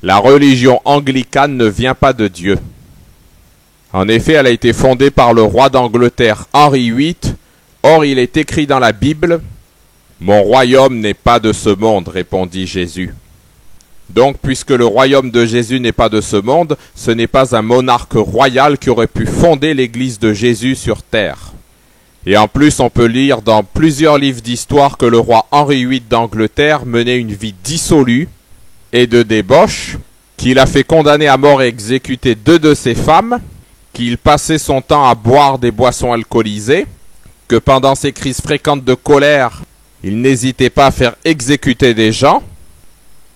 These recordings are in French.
La religion anglicane ne vient pas de Dieu. En effet, elle a été fondée par le roi d'Angleterre Henri VIII. Or, il est écrit dans la Bible « Mon royaume n'est pas de ce monde », répondit Jésus. Donc, puisque le royaume de Jésus n'est pas de ce monde, ce n'est pas un monarque royal qui aurait pu fonder l'église de Jésus sur terre. Et en plus, on peut lire dans plusieurs livres d'histoire que le roi Henri VIII d'Angleterre menait une vie dissolue et de débauche, qu'il a fait condamner à mort et exécuter 2 de ses femmes, qu'il passait son temps à boire des boissons alcoolisées, que pendant ses crises fréquentes de colère, il n'hésitait pas à faire exécuter des gens,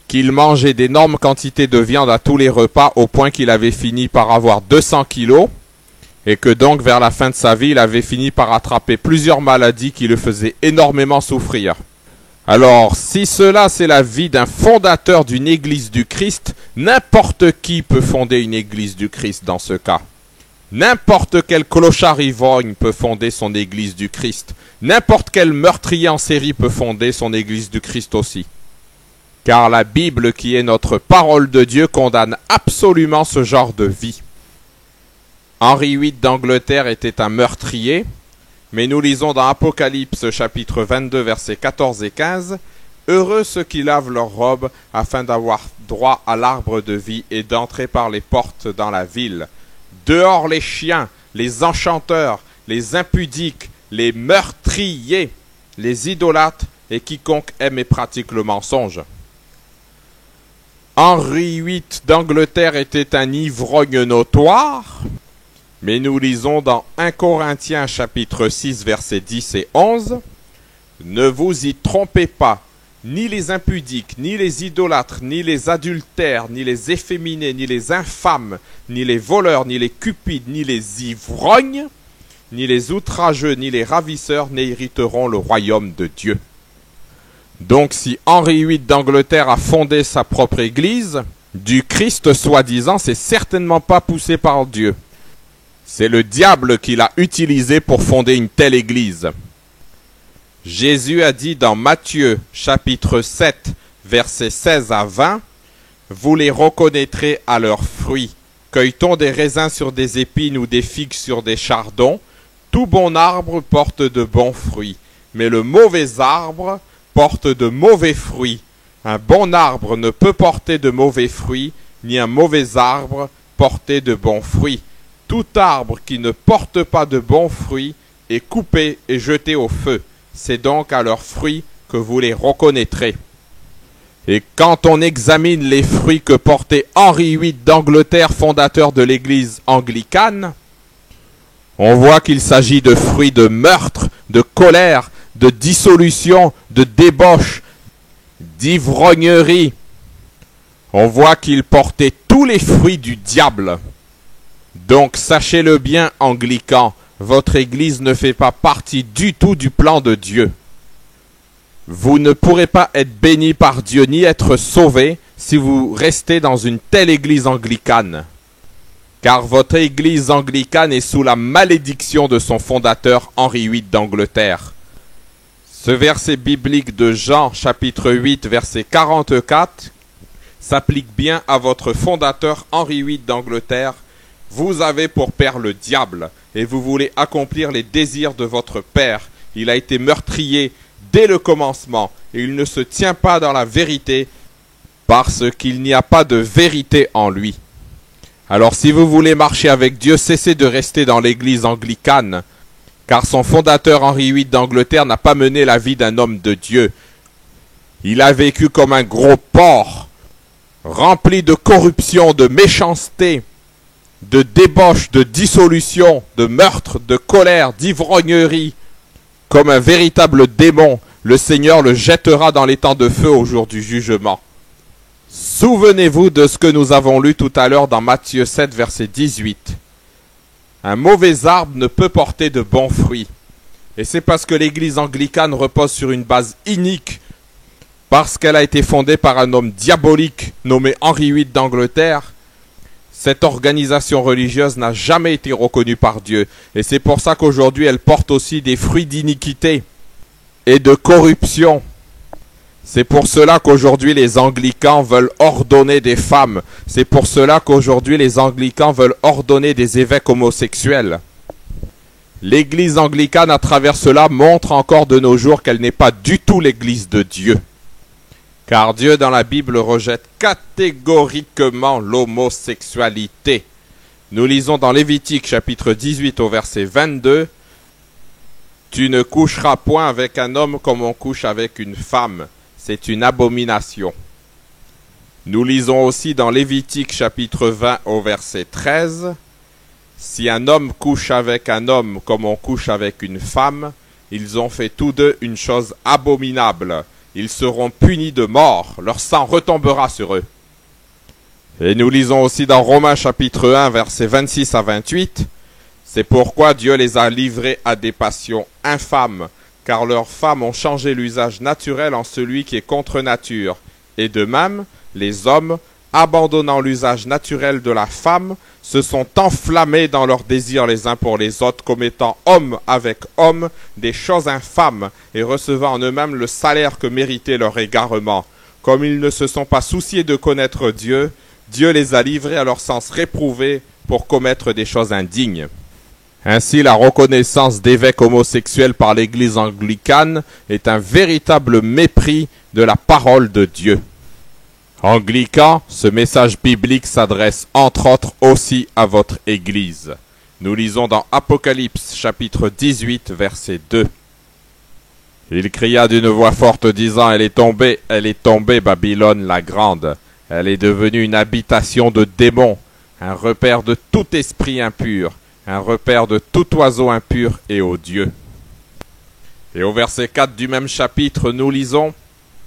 qu'il mangeait d'énormes quantités de viande à tous les repas au point qu'il avait fini par avoir 200 kilos, et que donc vers la fin de sa vie, il avait fini par attraper plusieurs maladies qui le faisaient énormément souffrir. Alors, si cela c'est la vie d'un fondateur d'une église du Christ, n'importe qui peut fonder une église du Christ dans ce cas. N'importe quel clochard ivrogne peut fonder son église du Christ. N'importe quel meurtrier en série peut fonder son église du Christ aussi. Car la Bible, qui est notre parole de Dieu, condamne absolument ce genre de vie. Henri VIII d'Angleterre était un meurtrier, mais nous lisons dans Apocalypse chapitre 22 versets 14 et 15 « Heureux ceux qui lavent leurs robes afin d'avoir droit à l'arbre de vie et d'entrer par les portes dans la ville. Dehors les chiens, les enchanteurs, les impudiques, les meurtriers, les idolâtres et quiconque aime et pratique le mensonge. » Henri VIII d'Angleterre était un ivrogne notoire, mais nous lisons dans 1 Corinthiens chapitre 6 versets 10 et 11 « Ne vous y trompez pas, ni les impudiques, ni les idolâtres, ni les adultères, ni les efféminés, ni les infâmes, ni les voleurs, ni les cupides, ni les ivrognes, ni les outrageux, ni les ravisseurs n'hériteront le royaume de Dieu. » Donc si Henri VIII d'Angleterre a fondé sa propre église, du Christ soi-disant, c'est certainement pas poussé par Dieu. C'est le diable qui l'a utilisé pour fonder une telle église. Jésus a dit dans Matthieu chapitre 7 versets 16 à 20 « Vous les reconnaîtrez à leurs fruits. Cueille-t-on des raisins sur des épines ou des figues sur des chardons? Tout bon arbre porte de bons fruits, mais le mauvais arbre porte de mauvais fruits. Un bon arbre ne peut porter de mauvais fruits, ni un mauvais arbre porter de bons fruits. Tout arbre qui ne porte pas de bons fruits est coupé et jeté au feu. C'est donc à leurs fruits que vous les reconnaîtrez. » Et quand on examine les fruits que portait Henri VIII d'Angleterre, fondateur de l'église anglicane, on voit qu'il s'agit de fruits de meurtre, de colère, de dissolution, de débauche, d'ivrognerie. On voit qu'il portait tous les fruits du diable. Donc sachez-le bien, anglicans, votre église ne fait pas partie du tout du plan de Dieu. Vous ne pourrez pas être bénis par Dieu ni être sauvés si vous restez dans une telle église anglicane. Car votre église anglicane est sous la malédiction de son fondateur Henri VIII d'Angleterre. Ce verset biblique de Jean chapitre 8 verset 44 s'applique bien à votre fondateur Henri VIII d'Angleterre. Vous avez pour père le diable, et vous voulez accomplir les désirs de votre père. Il a été meurtrier dès le commencement, et il ne se tient pas dans la vérité, parce qu'il n'y a pas de vérité en lui. Alors si vous voulez marcher avec Dieu, cessez de rester dans l'église anglicane, car son fondateur Henri VIII d'Angleterre n'a pas mené la vie d'un homme de Dieu. Il a vécu comme un gros porc, rempli de corruption, de méchanceté, de débauche, de dissolution, de meurtre, de colère, d'ivrognerie. Comme un véritable démon, le Seigneur le jettera dans les temps de feu au jour du jugement. Souvenez-vous de ce que nous avons lu tout à l'heure dans Matthieu 7, verset 18. Un mauvais arbre ne peut porter de bons fruits. Et c'est parce que l'église anglicane repose sur une base inique, parce qu'elle a été fondée par un homme diabolique nommé Henri VIII d'Angleterre. Cette organisation religieuse n'a jamais été reconnue par Dieu. Et c'est pour ça qu'aujourd'hui, elle porte aussi des fruits d'iniquité et de corruption. C'est pour cela qu'aujourd'hui les anglicans veulent ordonner des femmes. C'est pour cela qu'aujourd'hui les anglicans veulent ordonner des évêques homosexuels. L'église anglicane à travers cela montre encore de nos jours qu'elle n'est pas du tout l'église de Dieu. Car Dieu dans la Bible rejette catégoriquement l'homosexualité. Nous lisons dans Lévitique chapitre 18 au verset 22. Tu ne coucheras point avec un homme comme on couche avec une femme. C'est une abomination. Nous lisons aussi dans Lévitique chapitre 20 au verset 13. Si un homme couche avec un homme comme on couche avec une femme, ils ont fait tous deux une chose abominable. Ils seront punis de mort, leur sang retombera sur eux. Et nous lisons aussi dans Romains chapitre 1 versets 26 à 28. C'est pourquoi Dieu les a livrés à des passions infâmes, car leurs femmes ont changé l'usage naturel en celui qui est contre nature. Et de même, les hommes, abandonnant l'usage naturel de la femme, se sont enflammés dans leurs désirs les uns pour les autres, commettant homme avec homme des choses infâmes, et recevant en eux-mêmes le salaire que méritait leur égarement. Comme ils ne se sont pas souciés de connaître Dieu, Dieu les a livrés à leur sens réprouvé pour commettre des choses indignes. Ainsi, la reconnaissance d'évêques homosexuels par l'Église anglicane est un véritable mépris de la parole de Dieu. Anglicans, ce message biblique s'adresse entre autres aussi à votre Église. Nous lisons dans Apocalypse chapitre 18 verset 2. Il cria d'une voix forte disant, elle est tombée Babylone la grande. Elle est devenue une habitation de démons, un repère de tout esprit impur, un repère de tout oiseau impur et odieux. Et au verset 4 du même chapitre, nous lisons,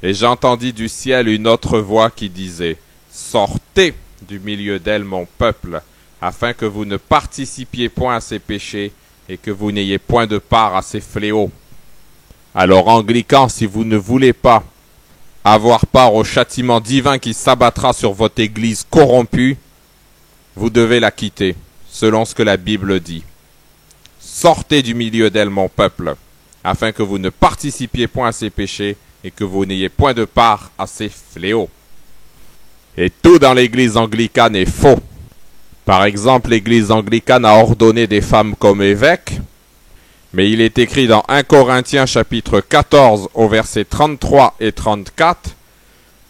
et j'entendis du ciel une autre voix qui disait, sortez du milieu d'elle, mon peuple, afin que vous ne participiez point à ses péchés et que vous n'ayez point de part à ses fléaux. Alors, anglicans, si vous ne voulez pas avoir part au châtiment divin qui s'abattra sur votre église corrompue, vous devez la quitter, selon ce que la Bible dit. Sortez du milieu d'elle, mon peuple, afin que vous ne participiez point à ses péchés et que vous n'ayez point de part à ses fléaux. Et tout dans l'église anglicane est faux. Par exemple, l'église anglicane a ordonné des femmes comme évêques, mais il est écrit dans 1 Corinthiens chapitre 14 au verset 33 et 34,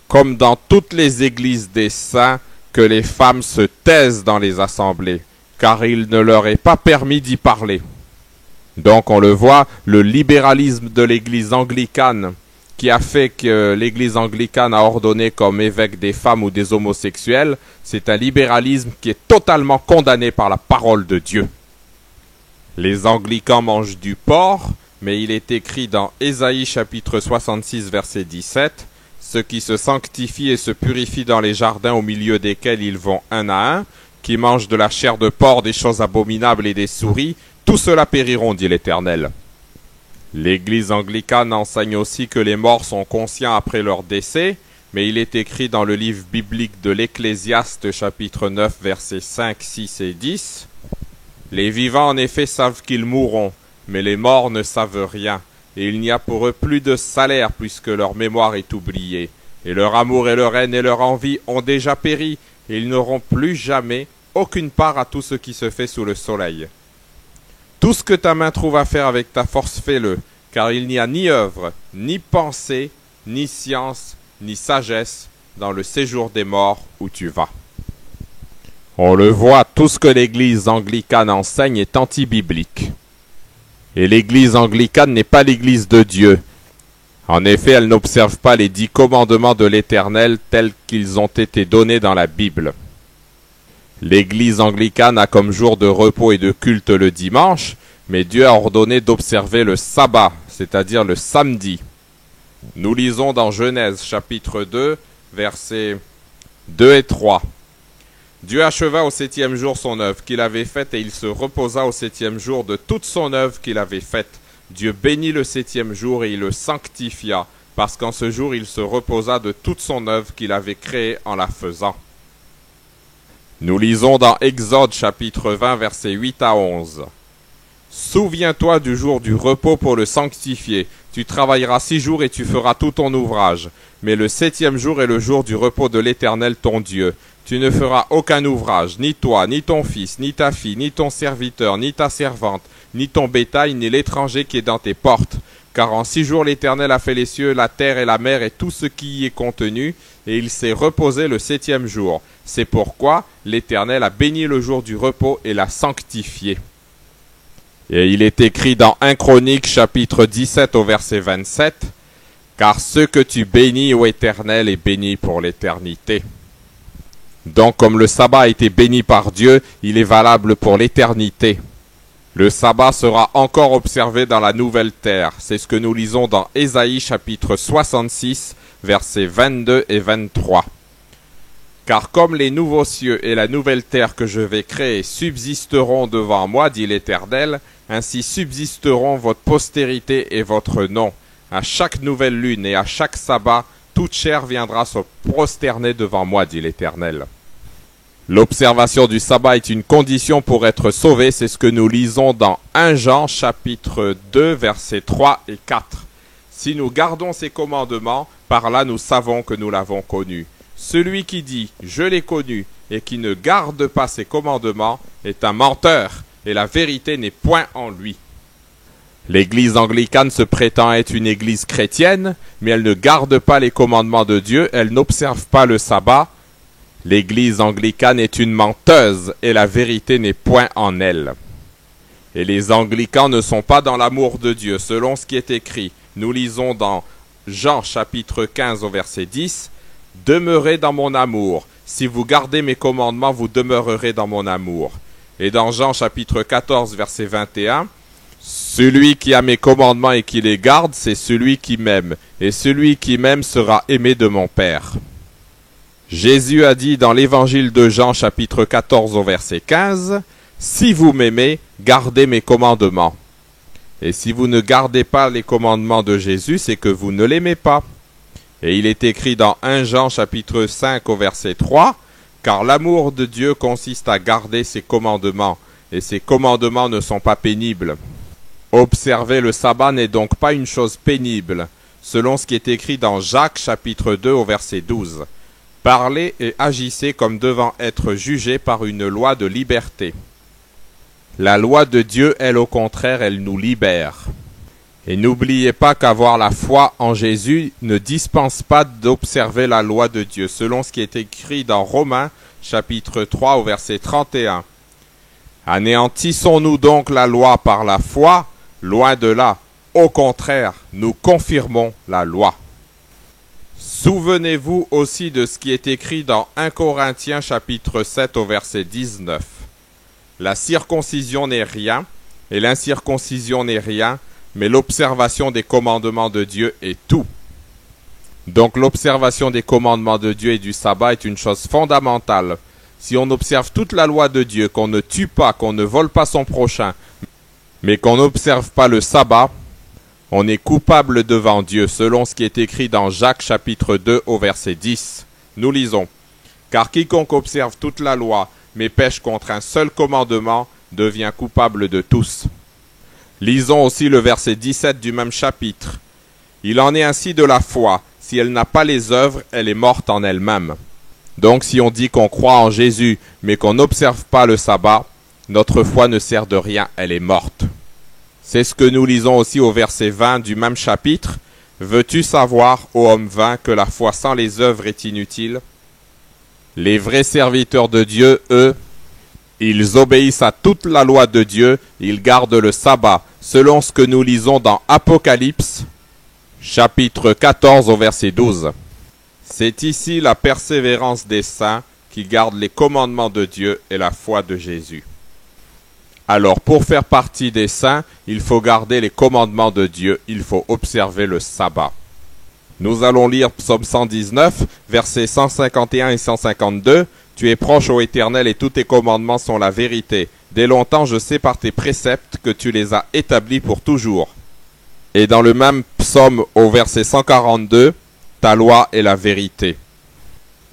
comme dans toutes les églises des saints, que les femmes se taisent dans les assemblées, car il ne leur est pas permis d'y parler. Donc on le voit, le libéralisme de l'église anglicane, qui a fait que l'église anglicane a ordonné comme évêque des femmes ou des homosexuels, c'est un libéralisme qui est totalement condamné par la parole de Dieu. Les anglicans mangent du porc, mais il est écrit dans Ésaïe chapitre 66 verset 17, « Ceux qui se sanctifient et se purifient dans les jardins au milieu desquels ils vont un à un, qui mangent de la chair de porc, des choses abominables et des souris, tout cela périront, dit l'Éternel. » L'église anglicane enseigne aussi que les morts sont conscients après leur décès, mais il est écrit dans le livre biblique de l'Ecclésiaste chapitre 9 versets 5, 6 et 10, « Les vivants en effet savent qu'ils mourront, mais les morts ne savent rien, et il n'y a pour eux plus de salaire puisque leur mémoire est oubliée, et leur amour et leur haine et leur envie ont déjà péri, et ils n'auront plus jamais aucune part à tout ce qui se fait sous le soleil. Tout ce que ta main trouve à faire avec ta force, fais-le, car il n'y a ni œuvre, ni pensée, ni science, ni sagesse dans le séjour des morts où tu vas. » On le voit, tout ce que l'église anglicane enseigne est anti-biblique. Et l'église anglicane n'est pas l'église de Dieu. En effet, elle n'observe pas les 10 commandements de l'Éternel tels qu'ils ont été donnés dans la Bible. L'église anglicane a comme jour de repos et de culte le dimanche, mais Dieu a ordonné d'observer le sabbat, c'est-à-dire le samedi. Nous lisons dans Genèse chapitre 2, versets 2 et 3. Dieu acheva au 7e jour son œuvre qu'il avait faite et il se reposa au 7e jour de toute son œuvre qu'il avait faite. Dieu bénit le 7e jour et il le sanctifia, parce qu'en ce jour il se reposa de toute son œuvre qu'il avait créée en la faisant. Nous lisons dans Exode chapitre 20 versets 8 à 11. Souviens-toi du jour du repos pour le sanctifier. Tu travailleras 6 jours et tu feras tout ton ouvrage. Mais le 7e jour est le jour du repos de l'Éternel ton Dieu. Tu ne feras aucun ouvrage, ni toi, ni ton fils, ni ta fille, ni ton serviteur, ni ta servante, ni ton bétail, ni l'étranger qui est dans tes portes. Car en 6 jours l'Éternel a fait les cieux, la terre et la mer et tout ce qui y est contenu, et il s'est reposé le 7e jour. C'est pourquoi l'Éternel a béni le jour du repos et l'a sanctifié. Et il est écrit dans 1 Chronique chapitre 17 au verset 27, « Car ce que tu bénis, ô Éternel, est béni pour l'éternité. » Donc comme le sabbat a été béni par Dieu, il est valable pour l'éternité. Le sabbat sera encore observé dans la nouvelle terre. C'est ce que nous lisons dans Ésaïe chapitre 66, versets 22 et 23. Car comme les nouveaux cieux et la nouvelle terre que je vais créer subsisteront devant moi, dit l'Éternel, ainsi subsisteront votre postérité et votre nom. À chaque nouvelle lune et à chaque sabbat, toute chair viendra se prosterner devant moi, dit l'Éternel. L'observation du sabbat est une condition pour être sauvé, c'est ce que nous lisons dans 1 Jean chapitre 2 versets 3 et 4. Si nous gardons ses commandements, par là nous savons que nous l'avons connu. Celui qui dit « Je l'ai connu » et qui ne garde pas ses commandements est un menteur, et la vérité n'est point en lui. L'église anglicane se prétend être une église chrétienne, mais elle ne garde pas les commandements de Dieu, elle n'observe pas le sabbat. L'église anglicane est une menteuse, et la vérité n'est point en elle. Et les anglicans ne sont pas dans l'amour de Dieu, selon ce qui est écrit. Nous lisons dans Jean chapitre 15 au verset 10, « Demeurez dans mon amour. Si vous gardez mes commandements, vous demeurerez dans mon amour. » Et dans Jean chapitre 14 verset 21, « Celui qui a mes commandements et qui les garde, c'est celui qui m'aime. Et celui qui m'aime sera aimé de mon Père. » Jésus a dit dans l'évangile de Jean chapitre 14 au verset 15, « Si vous m'aimez, gardez mes commandements. » Et si vous ne gardez pas les commandements de Jésus, c'est que vous ne l'aimez pas. Et il est écrit dans 1 Jean chapitre 5 au verset 3, « Car l'amour de Dieu consiste à garder ses commandements, et ses commandements ne sont pas pénibles. » Observer le sabbat n'est donc pas une chose pénible, selon ce qui est écrit dans Jacques chapitre 2 au verset 12. « Parlez et agissez comme devant être jugés par une loi de liberté. » La loi de Dieu, elle, au contraire, elle nous libère. Et n'oubliez pas qu'avoir la foi en Jésus ne dispense pas d'observer la loi de Dieu, selon ce qui est écrit dans Romains, chapitre 3, au verset 31. « Anéantissons-nous donc la loi par la foi? Loin de là. Au contraire, nous confirmons la loi. » Souvenez-vous aussi de ce qui est écrit dans 1 Corinthiens, chapitre 7, au verset 19. « La circoncision n'est rien, et l'incirconcision n'est rien, mais l'observation des commandements de Dieu est tout. » Donc l'observation des commandements de Dieu et du sabbat est une chose fondamentale. Si on observe toute la loi de Dieu, qu'on ne tue pas, qu'on ne vole pas son prochain, mais qu'on n'observe pas le sabbat, on est coupable devant Dieu, selon ce qui est écrit dans Jacques chapitre 2 au verset 10. Nous lisons, « Car quiconque observe toute la loi, mais pêche contre un seul commandement, devient coupable de tous. » Lisons aussi le verset 17 du même chapitre. « Il en est ainsi de la foi. Si elle n'a pas les œuvres, elle est morte en elle-même. » Donc si on dit qu'on croit en Jésus, mais qu'on n'observe pas le sabbat, notre foi ne sert de rien, elle est morte. C'est ce que nous lisons aussi au verset 20 du même chapitre. « Veux-tu savoir, ô homme vain, que la foi sans les œuvres est inutile ?» Les vrais serviteurs de Dieu, eux, ils obéissent à toute la loi de Dieu, ils gardent le sabbat, selon ce que nous lisons dans Apocalypse, chapitre 14 au verset 12. C'est ici la persévérance des saints qui gardent les commandements de Dieu et la foi de Jésus. Alors, pour faire partie des saints, il faut garder les commandements de Dieu, il faut observer le sabbat. Nous allons lire Psaume 119, versets 151 et 152. « Tu es proche, ô Éternel, et tous tes commandements sont la vérité. Dès longtemps, je sais par tes préceptes que tu les as établis pour toujours. » Et dans le même psaume, au verset 142, « Ta loi est la vérité. »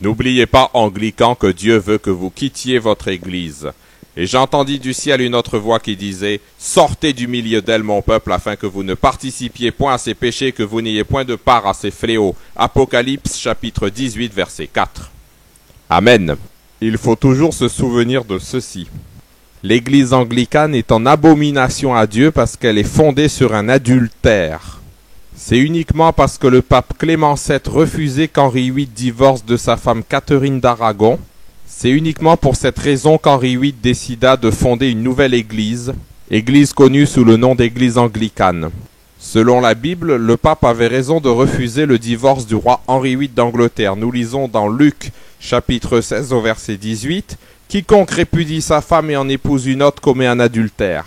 N'oubliez pas, anglicans, que Dieu veut que vous quittiez votre église. Et j'entendis du ciel une autre voix qui disait, « Sortez du milieu d'elle, mon peuple, afin que vous ne participiez point à ses péchés, que vous n'ayez point de part à ses fléaux. » Apocalypse chapitre 18, verset 4. Amen. Il faut toujours se souvenir de ceci. L'Église anglicane est en abomination à Dieu parce qu'elle est fondée sur un adultère. C'est uniquement parce que le pape Clément VII refusait qu'Henri VIII divorce de sa femme Catherine d'Aragon. C'est uniquement pour cette raison qu'Henri VIII décida de fonder une nouvelle église, église connue sous le nom d'église anglicane. Selon la Bible, le pape avait raison de refuser le divorce du roi Henri VIII d'Angleterre. Nous lisons dans Luc, chapitre 16 au verset 18, « Quiconque répudie sa femme et en épouse une autre commet un adultère. »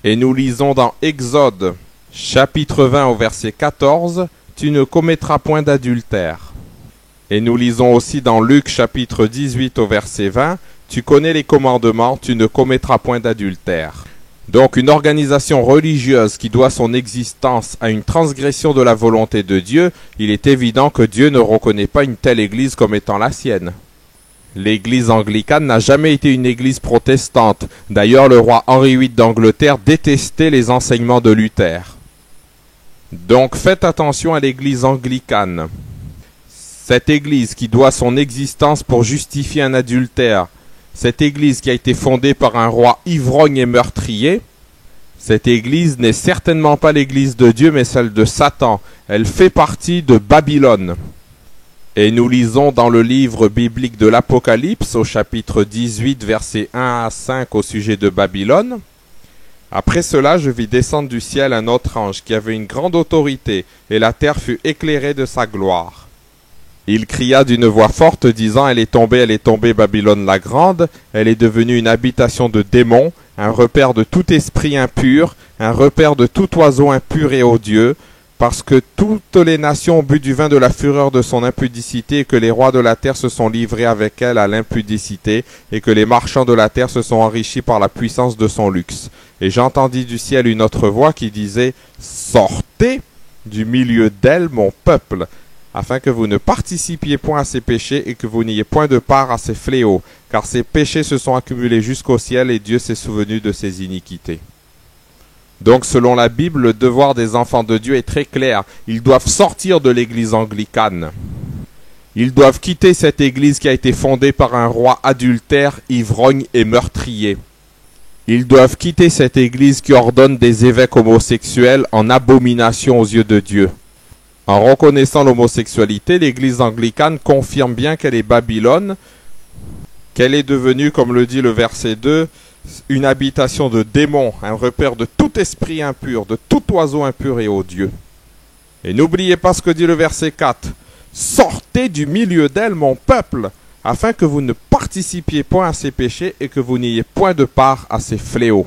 Et nous lisons dans Exode, chapitre 20 au verset 14, « Tu ne commettras point d'adultère. » Et nous lisons aussi dans Luc chapitre 18 au verset 20, « Tu connais les commandements, tu ne commettras point d'adultère. » Donc une organisation religieuse qui doit son existence à une transgression de la volonté de Dieu, il est évident que Dieu ne reconnaît pas une telle église comme étant la sienne. L'église anglicane n'a jamais été une église protestante. D'ailleurs, le roi Henri VIII d'Angleterre détestait les enseignements de Luther. Donc faites attention à l'église anglicane. Cette église qui doit son existence pour justifier un adultère, cette église qui a été fondée par un roi ivrogne et meurtrier, cette église n'est certainement pas l'église de Dieu mais celle de Satan. Elle fait partie de Babylone. Et nous lisons dans le livre biblique de l'Apocalypse au chapitre 18 versets 1 à 5 au sujet de Babylone. Après cela, je vis descendre du ciel un autre ange qui avait une grande autorité et la terre fut éclairée de sa gloire. Il cria d'une voix forte, disant, elle est tombée, Babylone la grande, elle est devenue une habitation de démons, un repère de tout esprit impur, un repère de tout oiseau impur et odieux, parce que toutes les nations ont bu du vin de la fureur de son impudicité, et que les rois de la terre se sont livrés avec elle à l'impudicité, et que les marchands de la terre se sont enrichis par la puissance de son luxe. Et j'entendis du ciel une autre voix qui disait, sortez du milieu d'elle, mon peuple, afin que vous ne participiez point à ses péchés et que vous n'ayez point de part à ses fléaux, car ses péchés se sont accumulés jusqu'au ciel et Dieu s'est souvenu de ses iniquités. Donc selon la Bible, le devoir des enfants de Dieu est très clair. Ils doivent sortir de l'église anglicane. Ils doivent quitter cette église qui a été fondée par un roi adultère, ivrogne et meurtrier. Ils doivent quitter cette église qui ordonne des évêques homosexuels en abomination aux yeux de Dieu. En reconnaissant l'homosexualité, l'église anglicane confirme bien qu'elle est Babylone, qu'elle est devenue, comme le dit le verset 2, une habitation de démons, un repère de tout esprit impur, de tout oiseau impur et odieux. Et n'oubliez pas ce que dit le verset 4. « Sortez du milieu d'elle, mon peuple, afin que vous ne participiez point à ses péchés et que vous n'ayez point de part à ses fléaux. »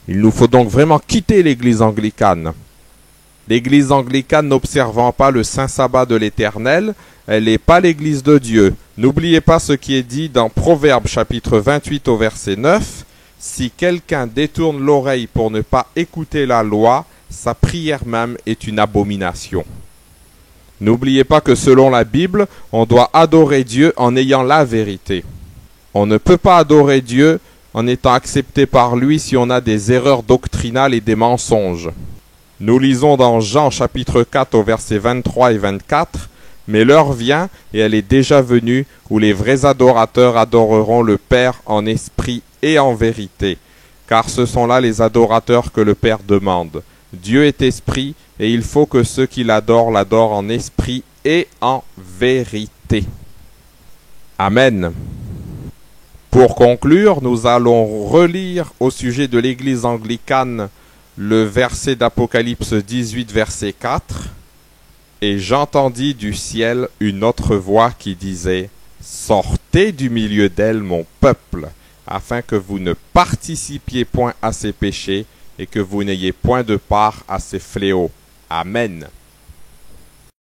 Il nous faut donc vraiment quitter l'église anglicane. L'église anglicane n'observant pas le saint sabbat de l'Éternel, elle n'est pas l'église de Dieu. N'oubliez pas ce qui est dit dans Proverbes chapitre 28 au verset 9. Si quelqu'un détourne l'oreille pour ne pas écouter la loi, sa prière même est une abomination. N'oubliez pas que selon la Bible, on doit adorer Dieu en ayant la vérité. On ne peut pas adorer Dieu en étant accepté par lui si on a des erreurs doctrinales et des mensonges. Nous lisons dans Jean chapitre 4 au verset 23 et 24, « Mais l'heure vient, et elle est déjà venue, où les vrais adorateurs adoreront le Père en esprit et en vérité, car ce sont là les adorateurs que le Père demande. Dieu est esprit, et il faut que ceux qui l'adorent l'adorent en esprit et en vérité. » Amen. Pour conclure, nous allons relire au sujet de l'église anglicane le verset d'Apocalypse 18, verset 4. « Et j'entendis du ciel une autre voix qui disait, « Sortez du milieu d'elle, mon peuple, afin que vous ne participiez point à ses péchés et que vous n'ayez point de part à ses fléaux. » Amen.